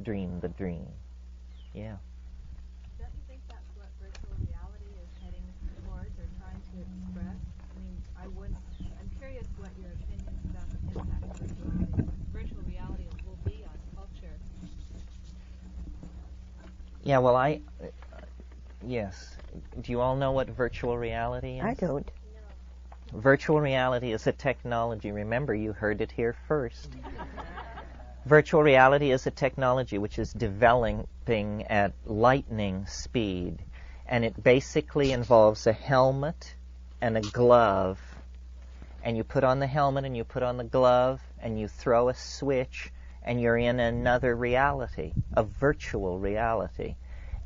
dream the dream. Yeah. Don't you think that's what virtual reality is heading towards or trying to express? I mean, I'm curious what your opinions about the impact virtual reality will be on culture. Yeah, well, yes. Do you all know what virtual reality is? I don't. Virtual reality is a technology. Remember, you heard it here first. Virtual reality is a technology which is developing at lightning speed, and it basically involves a helmet and a glove, and you put on the helmet and you put on the glove and you throw a switch and you're in another reality, a virtual reality,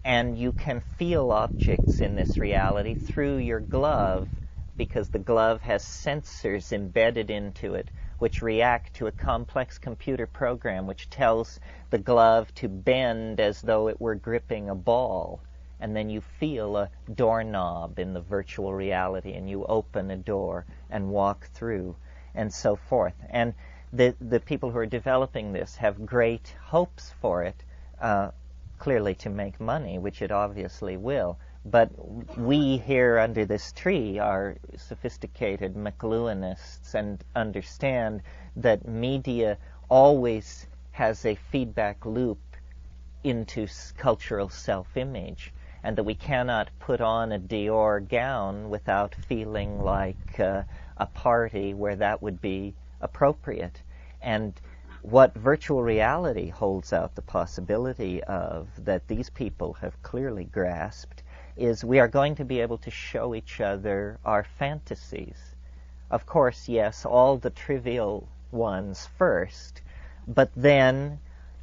and you can feel objects in this reality through your glove because the glove has sensors embedded into it which react to a complex computer program which tells the glove to bend as though it were gripping a ball. And then you feel a doorknob in the virtual reality and you open a door and walk through and so forth. And the people who are developing this have great hopes for it, clearly to make money, which it obviously will. But we here under this tree are sophisticated McLuhanists and understand that media always has a feedback loop into cultural self-image, and that we cannot put on a Dior gown without feeling like a party where that would be appropriate. And what virtual reality holds out the possibility of, that these people have clearly grasped, is we are going to be able to show each other our fantasies. Of course, yes, all the trivial ones first, but then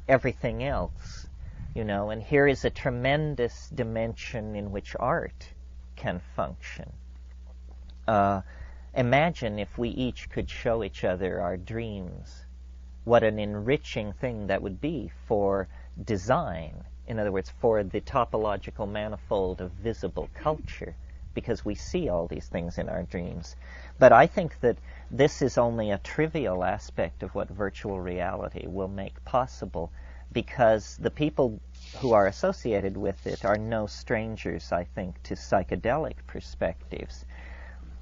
everything else, and here is a tremendous dimension in which art can function. Imagine if we each could show each other our dreams. What an enriching thing that would be for design. In other words, for the topological manifold of visible culture, because we see all these things in our dreams. But I think that this is only a trivial aspect of what virtual reality will make possible, because the people who are associated with it are no strangers, I think, to psychedelic perspectives.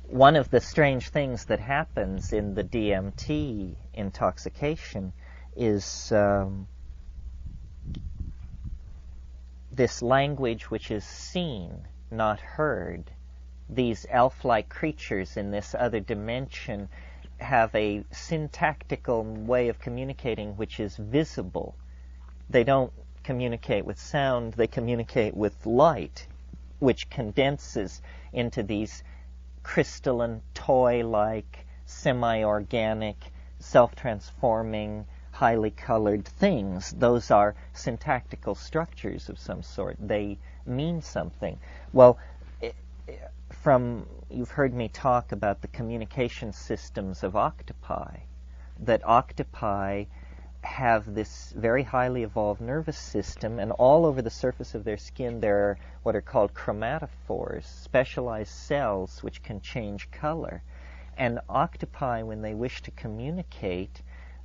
One of the strange things that happens in the DMT intoxication is this language which is seen, not heard. These elf-like creatures in this other dimension have a syntactical way of communicating which is visible. They don't communicate with sound, they communicate with light, which condenses into these crystalline, toy-like, semi-organic, self-transforming, highly colored things. Those are syntactical structures of some sort. They mean something. Well, you've heard me talk about the communication systems of octopi, that octopi have this very highly evolved nervous system, and all over the surface of their skin there are what are called chromatophores, specialized cells which can change color. And octopi, when they wish to communicate,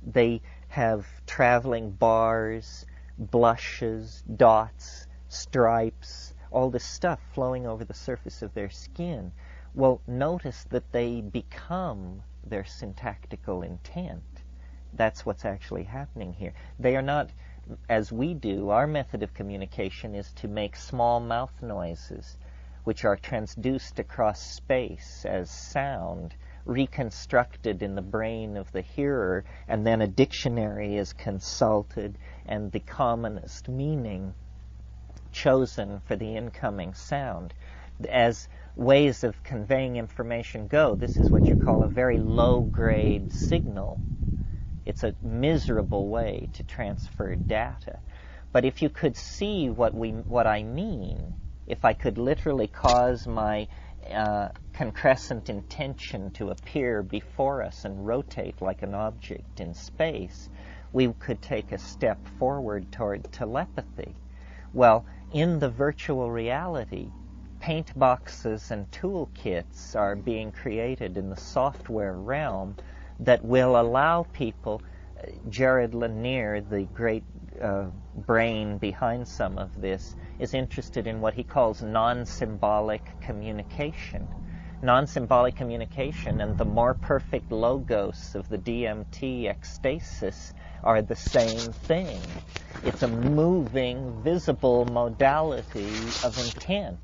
they have traveling bars, blushes, dots, stripes, all this stuff flowing over the surface of their skin. Well, notice that they become their syntactical intent. That's what's actually happening here. They are not, as we do, our method of communication is to make small mouth noises, which are transduced across space as sound, reconstructed in the brain of the hearer, and then a dictionary is consulted and the commonest meaning chosen for the incoming sound. As ways of conveying information go, this is what you call a very low-grade signal. It's a miserable way to transfer data. But if you could see what I mean, if I could literally cause my concrescent intention to appear before us and rotate like an object in space, we could take a step forward toward telepathy. Well, in the virtual reality, paint boxes and toolkits are being created in the software realm that will allow people. Jared Lanier, the great brain behind some of this, is interested in what he calls non-symbolic communication. Non-symbolic communication and the more perfect logos of the DMT ecstasis are the same thing. It's a moving, visible modality of intent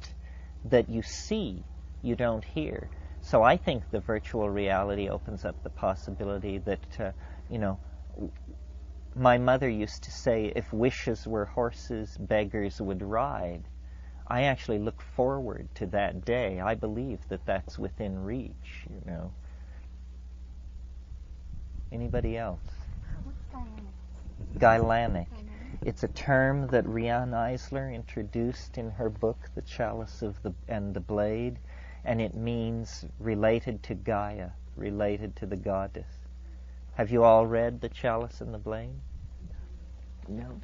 that you see, you don't hear. So I think the virtual reality opens up the possibility that, my mother used to say, if wishes were horses, beggars would ride. I actually look forward to that day. I believe that that's within reach, Anybody else? What's Guylanic. It's a term that Riane Eisler introduced in her book, The Chalice and the Blade, and it means related to Gaia, related to the goddess. Have you all read The Chalice and the Blade? No.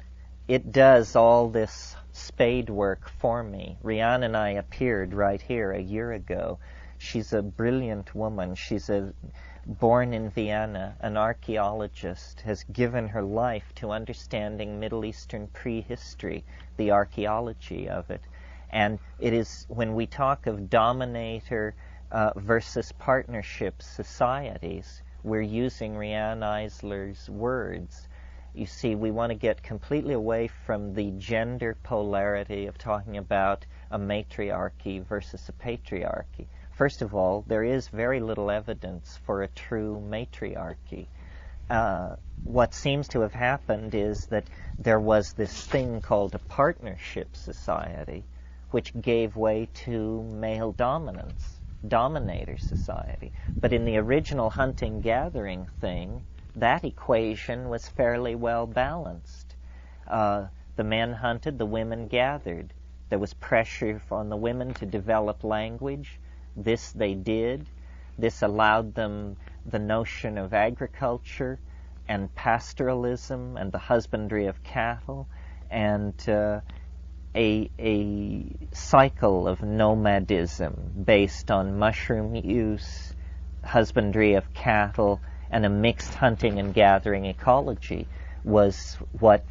It does all this spade work for me. Riane and I appeared right here a year ago. She's a brilliant woman. She's born in Vienna, an archaeologist, has given her life to understanding Middle Eastern prehistory, the archaeology of it. And it is, when we talk of dominator versus partnership societies, we're using Riane Eisler's words. You see, we want to get completely away from the gender polarity of talking about a matriarchy versus a patriarchy. First of all, there is very little evidence for a true matriarchy. What seems to have happened is that there was this thing called a partnership society, which gave way to male dominance, dominator society. But in the original hunting-gathering thing, that equation was fairly well balanced. The men hunted, the women gathered. There was pressure on the women to develop language. This they did. This allowed them the notion of agriculture and pastoralism and the husbandry of cattle and a cycle of nomadism based on mushroom use, husbandry of cattle, and a mixed hunting and gathering ecology was what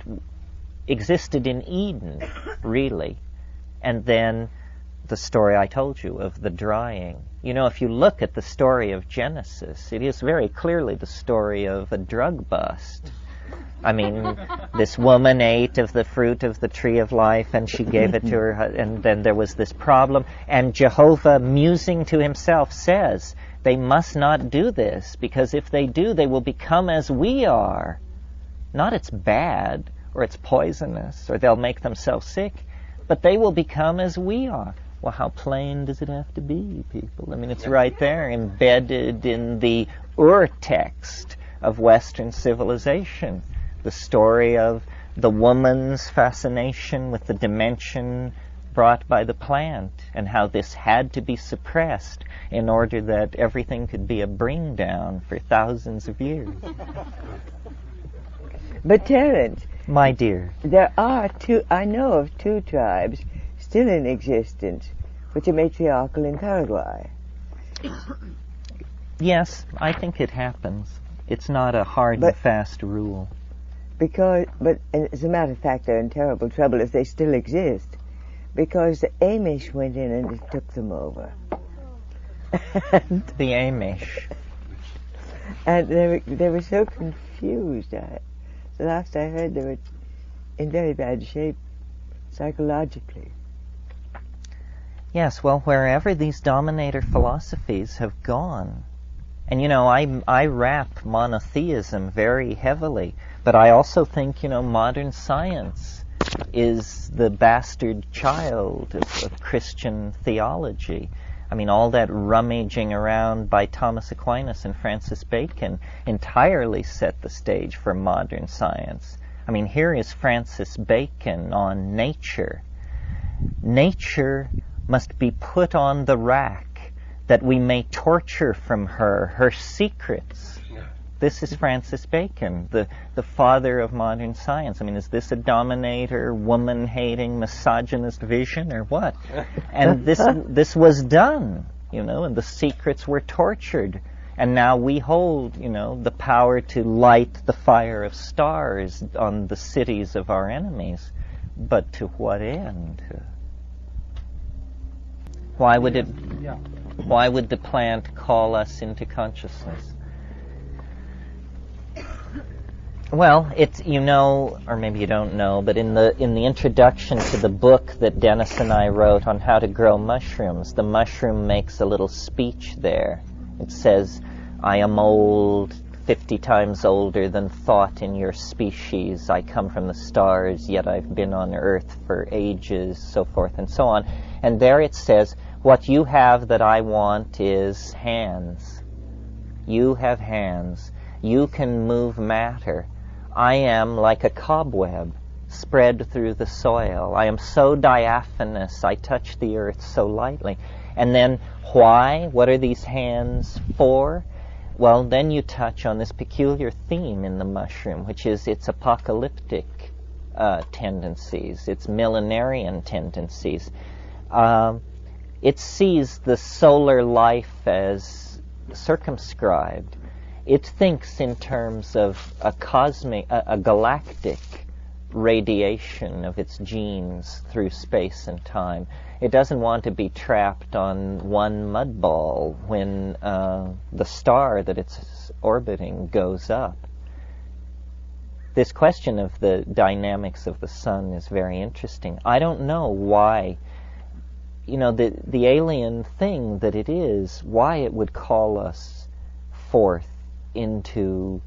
existed in Eden, really. And then the story I told you of the drying. If you look at the story of Genesis, it is very clearly the story of a drug bust. I mean, this woman ate of the fruit of the tree of life, and she gave it to her, and then there was this problem. And Jehovah, musing to himself, says, they must not do this, because if they do, they will become as we are. Not it's bad, or it's poisonous, or they'll make themselves sick, but they will become as we are. Well, how plain does it have to be, people? I mean, it's right there, embedded in the ur-text of Western civilization. The story of the woman's fascination with the dimension brought by the plant, and how this had to be suppressed in order that everything could be a bring down for thousands of years. But Terence, my dear, I know of two tribes still in existence, which are matriarchal in Paraguay. Yes, I think it happens. It's not a hard and fast rule. But as a matter of fact, they're in terrible trouble if they still exist, because the Amish went in and took them over. The Amish. And they were so confused. The last I heard, they were in very bad shape psychologically. Yes, well, wherever these dominator philosophies have gone, and I wrap monotheism very heavily, but I also think, modern science is the bastard child of Christian theology. I mean, all that rummaging around by Thomas Aquinas and Francis Bacon entirely set the stage for modern science. I mean, here is Francis Bacon on nature. Nature must be put on the rack that we may torture from her secrets. This is Francis Bacon, the father of modern science. I mean, is this a dominator, woman-hating, misogynist vision, or what? And this was done, and the secrets were tortured. And now we hold, the power to light the fire of stars on the cities of our enemies. But to what end? Why would the plant call us into consciousness? Well, it's, or maybe you don't know, but in the introduction to the book that Dennis and I wrote on how to grow mushrooms, the mushroom makes a little speech there. It says, "I am old, 50 times older than thought in your species. I come from the stars, yet I've been on Earth for ages," so forth and so on. And there it says, "What you have that I want is hands. You have hands. You can move matter. I am like a cobweb spread through the soil. I am so diaphanous, I touch the earth so lightly." And then why? What are these hands for? Well, then you touch on this peculiar theme in the mushroom, which is its apocalyptic tendencies, its millenarian tendencies. It sees the solar life as circumscribed. It thinks in terms of a galactic radiation of its genes through space and time. It doesn't want to be trapped on one mud ball when the star that it's orbiting goes up. This question of the dynamics of the sun is very interesting. I don't know why, the alien thing that it is, why it would call us forth into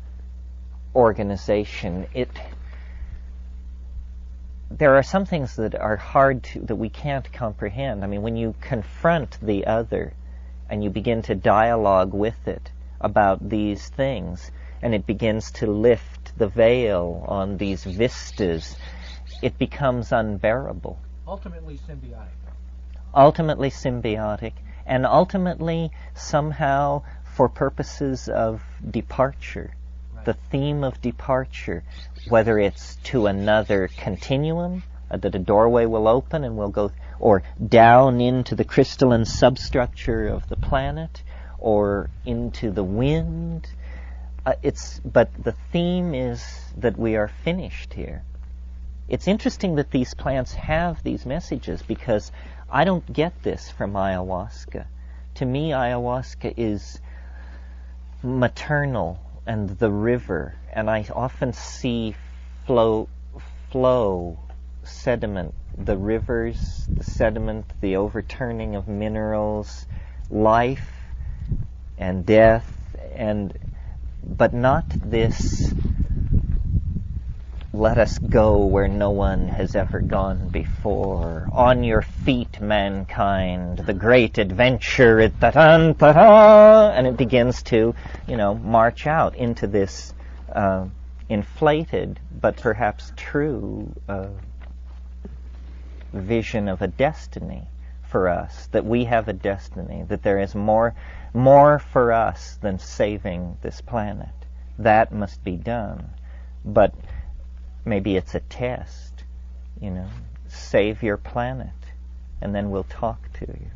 organization. There are some things that are that we can't comprehend. I mean, when you confront the other and you begin to dialogue with it about these things, and it begins to lift the veil on these vistas, it becomes unbearable. Ultimately symbiotic, and ultimately somehow for purposes of departure. The theme of departure, whether it's to another continuum, that a doorway will open and we'll go, or down into the crystalline substructure of the planet, or into the wind. But the theme is that we are finished here. It's interesting that these plants have these messages, because I don't get this from ayahuasca. To me, ayahuasca is maternal and the river, and I often see flow, sediment, the rivers, the sediment, the overturning of minerals, life and death, but not this "let us go where no one has ever gone before. On your feet, mankind, the great adventure," and it begins to, march out into this inflated but perhaps true vision of a destiny for us, that we have a destiny, that there is more for us than saving this planet. That must be done. But maybe it's a test, save your planet, and then we'll talk to you.